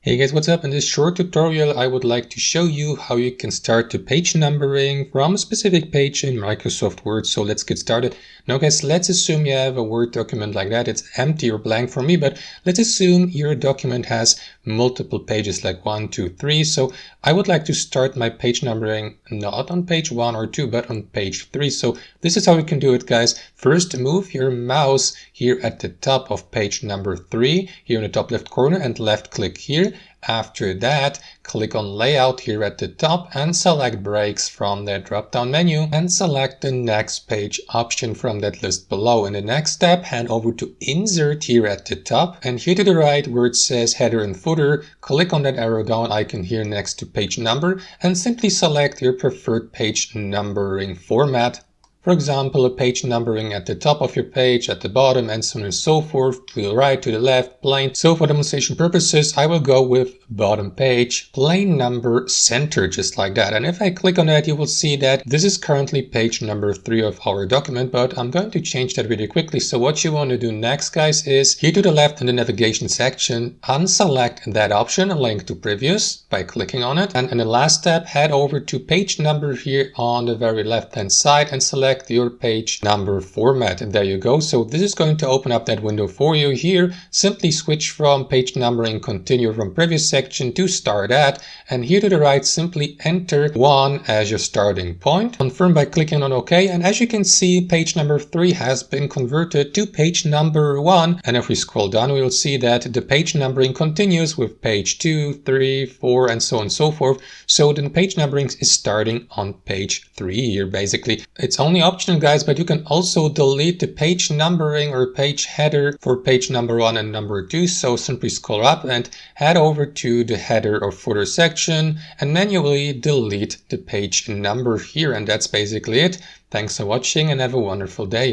Hey guys, what's up? In this short tutorial, I would like to show you how you can start the page numbering from a specific page in Microsoft Word. So let's get started. Now guys, let's assume you have a Word document like that. It's empty or blank for me, but let's assume your document has multiple pages like 1, 2, 3. So I would like to start my page numbering not on page 1 or 2, but on page 3. So this is how you can do it, guys. First, move your mouse here at the top of page number 3, here in the top left corner, and left click here. After that, click on Layout here at the top and select Breaks from the drop-down menu and select the Next Page option from that list below. In the next step, head over to Insert here at the top and here to the right where it says Header and Footer, click on that arrow down icon here next to Page Number and simply select your preferred page numbering format. For example, a page numbering at the top of your page, at the bottom, and so on and so forth, to the right, to the left, plain. So for demonstration purposes, I will go with bottom page, plain number, center, just like that. And if I click on that, you will see that this is currently page number 3 of our document, but I'm going to change that really quickly. So what you want to do next, guys, is here to the left in the navigation section, unselect that option, a link to previous, by clicking on it. And in the last step, head over to page number here on the very left-hand side and select your page number format, and there you go. So this is going to open up that window for you. Here simply switch from page numbering continue from previous section to start at, and here to the right simply enter 1 as your starting point. Confirm by clicking on OK, and as you can see, page number 3 has been converted to page number 1, and if we scroll down we will see that the page numbering continues with page 2, 3, 4 and so on and so forth. So the page numbering is starting on page 3 here. Basically it's only optional, guys, but you can also delete the page numbering or page header for page number 1 and number 2. So simply scroll up and head over to the header or footer section and manually delete the page number here, and that's basically it. Thanks for watching and have a wonderful day.